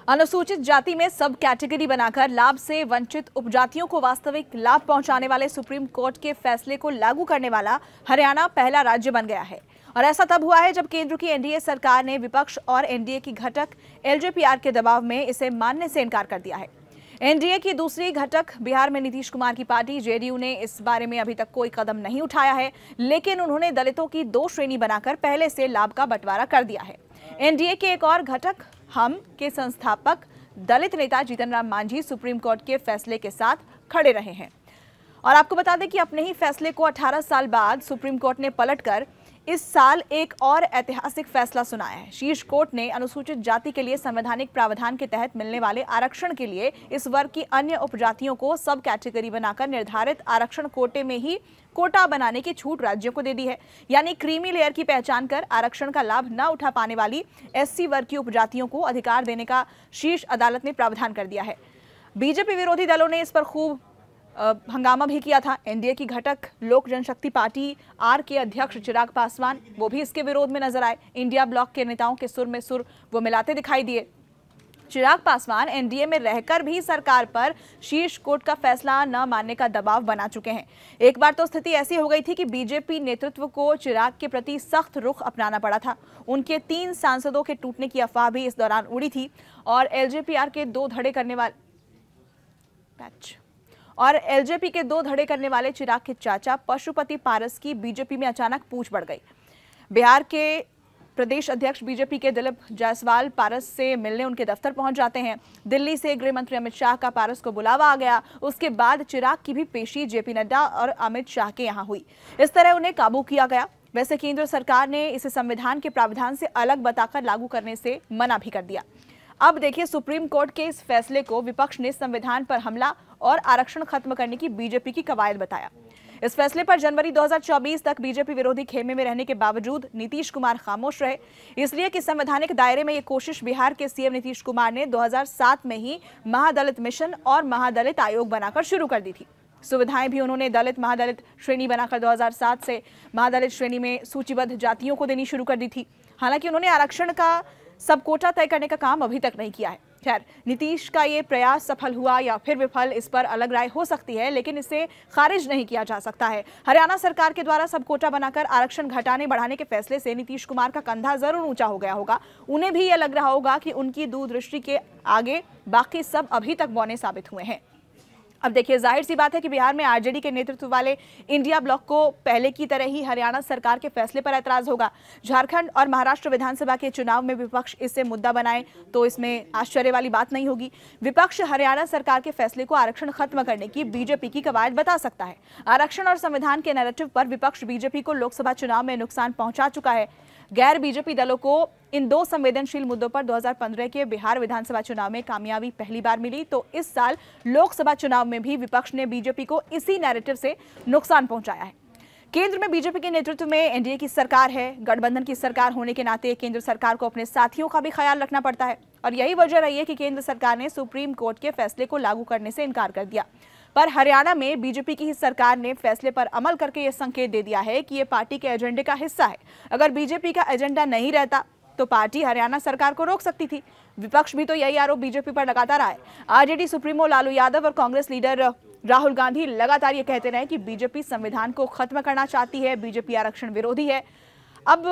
अनुसूचित जाति में सब कैटेगरी बनाकर लाभ से वंचित उपजातियों को वास्तविक लाभ पहुंचाने वाले सुप्रीम कोर्ट के फैसले को लागू करने वाला हरियाणा पहला राज्य बन गया है। और ऐसा तब हुआ है जब केंद्र की एनडीए सरकार ने विपक्ष और एनडीए की घटक एलजेपीआर के दबाव में इसे मानने से इनकार कर दिया है। एनडीए की दूसरी घटक बिहार में नीतीश कुमार की पार्टी जेडीयू ने इस बारे में अभी तक कोई कदम नहीं उठाया है, लेकिन उन्होंने दलितों की 2 श्रेणी बनाकर पहले से लाभ का बंटवारा कर दिया है। एनडीए के एक और घटक हम के संस्थापक दलित नेता जीतन राम मांझी सुप्रीम कोर्ट के फैसले के साथ खड़े रहे हैं। और आपको बता दें कि अपने ही फैसले को 18 साल बाद सुप्रीम कोर्ट ने पलटकर इस साल एक और ऐतिहासिक फैसला सुनाया है। शीर्ष कोर्ट ने अनुसूचित जाति के लिए संवैधानिक प्रावधान के तहत मिलने वाले आरक्षण के लिए इस वर्ग की अन्य उपजातियों को सब कैटेगरी बनाकर निर्धारित आरक्षण कोटे में ही कोटा बनाने की छूट राज्यों को दे दी है। यानी क्रीमी लेयर की पहचान कर आरक्षण का लाभ न उठा पाने वाली एससी वर्ग की उपजातियों को अधिकार देने का शीर्ष अदालत ने प्रावधान कर दिया है। बीजेपी विरोधी दलों ने इस पर खूब हंगामा भी किया था। एनडीए की घटक लोक जनशक्ति पार्टी आर के अध्यक्ष चिराग पासवान वो भी इसके विरोध में नजर आए। इंडिया ब्लॉक के नेताओं के सुर में सुर वो मिलाते दिखाई दिए। चिराग पासवान एनडीए में रहकर भी सरकार पर शीर्ष कोर्ट का फैसला न मानने का दबाव बना चुके हैं। एक बार तो स्थिति ऐसी हो गई थी कि बीजेपी नेतृत्व को चिराग के प्रति सख्त रुख अपनाना पड़ा था। उनके 3 सांसदों के टूटने की अफवाह भी इस दौरान उड़ी थी और एलजेपी के 2 धड़े करने वाले चिराग के चाचा पशुपति पारस की बीजेपी में अचानक पूछ बढ़ गई। बिहार के प्रदेश अध्यक्ष बीजेपी के दिलीप जायसवाल पारस से मिलने उनके दफ्तर पहुंच जाते हैं। दिल्ली से गृह मंत्री अमित शाह का पारस को बुलावा आ गया। उसके बाद चिराग की भी पेशी जेपी नड्डा और अमित शाह के यहां हुई। इस तरह उन्हें काबू किया गया। वैसे केंद्र सरकार ने इसे संविधान के प्रावधान से अलग बताकर लागू करने से मना भी कर दिया। अब देखिए, सुप्रीम कोर्ट के इस फैसले को विपक्ष ने संविधान पर हमला और आरक्षण खत्म करने की बीजेपी की कवायद बताया। इस फैसले पर जनवरी 2024 तक बीजेपी विरोधी खेमे में रहने के बावजूद नीतीश कुमार खामोश रहे, इसलिए कि संवैधानिक दायरे में ये कोशिश बिहार के सीएम नीतीश कुमार ने 2007 में ही महादलित मिशन और महादलित आयोग बनाकर शुरू कर दी थी। सुविधाएं भी उन्होंने दलित महादलित श्रेणी बनाकर 2007 से महादलित श्रेणी में सूचीबद्ध जातियों को देनी शुरू कर दी थी। हालांकि उन्होंने आरक्षण का सब कोटा तय करने का काम अभी तक नहीं किया है। खैर, नीतीश का ये प्रयास सफल हुआ या फिर विफल, इस पर अलग राय हो सकती है, लेकिन इसे खारिज नहीं किया जा सकता है। हरियाणा सरकार के द्वारा सब कोटा बनाकर आरक्षण घटाने बढ़ाने के फैसले से नीतीश कुमार का कंधा जरूर ऊंचा हो गया होगा। उन्हें भी यह लग रहा होगा कि उनकी दूरदृष्टि के आगे बाकी सब अभी तक बौने साबित हुए हैं। अब देखिए, जाहिर सी बात है कि बिहार में आरजेडी के नेतृत्व वाले इंडिया ब्लॉक को पहले की तरह ही हरियाणा सरकार के फैसले पर ऐतराज होगा। झारखंड और महाराष्ट्र विधानसभा के चुनाव में विपक्ष इसे मुद्दा बनाए तो इसमें आश्चर्य वाली बात नहीं होगी। विपक्ष हरियाणा सरकार के फैसले को आरक्षण खत्म करने की बीजेपी की कवायद बता सकता है। आरक्षण और संविधान के नैरेटिव पर विपक्ष बीजेपी को लोकसभा चुनाव में नुकसान पहुंचा चुका है। गैर बीजेपी दलों को इन 2 संवेदनशील मुद्दों पर 2015 के बिहार विधानसभा चुनाव में कामयाबी पहली बार मिली, तो इस साल लोकसभा चुनाव में भी विपक्ष ने बीजेपी को इसी नैरेटिव से नुकसान पहुंचाया है। केंद्र में बीजेपी के नेतृत्व में एनडीए की सरकार है। गठबंधन की सरकार होने के नाते केंद्र सरकार को अपने साथियों का भी ख्याल रखना पड़ता है और यही वजह रही है कि केंद्र सरकार ने सुप्रीम कोर्ट के फैसले को लागू करने से इनकार कर दिया। पर हरियाणा में बीजेपी की ही सरकार ने फैसले पर अमल करके यह संकेत दे दिया है कि यह पार्टी के एजेंडे का हिस्सा है। अगर बीजेपी का एजेंडा नहीं रहता तो पार्टी हरियाणा सरकार को रोक सकती थी। विपक्ष भी तो यही आरोप बीजेपी पर लगाता रहा है। आरजेडी सुप्रीमो लालू यादव और कांग्रेस लीडर राहुल गांधी लगातार ये कहते रहे कि बीजेपी संविधान को खत्म करना चाहती है, बीजेपी आरक्षण विरोधी है। अब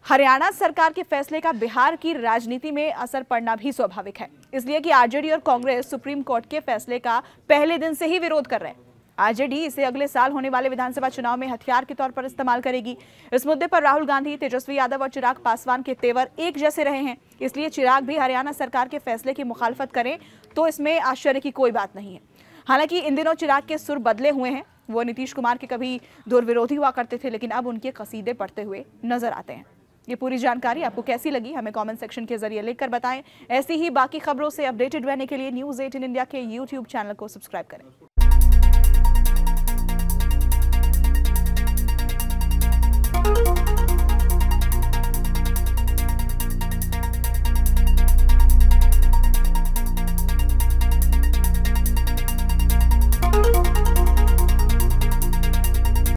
हरियाणा सरकार के फैसले का बिहार की राजनीति में असर पड़ना भी स्वाभाविक है, इसलिए कि आरजेडी और कांग्रेस सुप्रीम कोर्ट के फैसले का पहले दिन से ही विरोध कर रहे हैं। आरजेडी इसे अगले साल होने वाले विधानसभा चुनाव में हथियार के तौर पर इस्तेमाल करेगी। इस मुद्दे पर राहुल गांधी, तेजस्वी यादव और चिराग पासवान के तेवर एक जैसे रहे हैं, इसलिए चिराग भी हरियाणा सरकार के फैसले की मुखालफत करें तो इसमें आश्चर्य की कोई बात नहीं है। हालांकि इन दिनों चिराग के सुर बदले हुए हैं। वो नीतीश कुमार के कभी दूर विरोधी हुआ करते थे, लेकिन अब उनके कसीदे पढ़ते हुए नजर आते हैं। ये पूरी जानकारी आपको कैसी लगी, हमें कमेंट सेक्शन के जरिए लिखकर बताएं। ऐसी ही बाकी खबरों से अपडेटेड रहने के लिए न्यूज़ 18 इंडिया के यूट्यूब चैनल को सब्सक्राइब करें।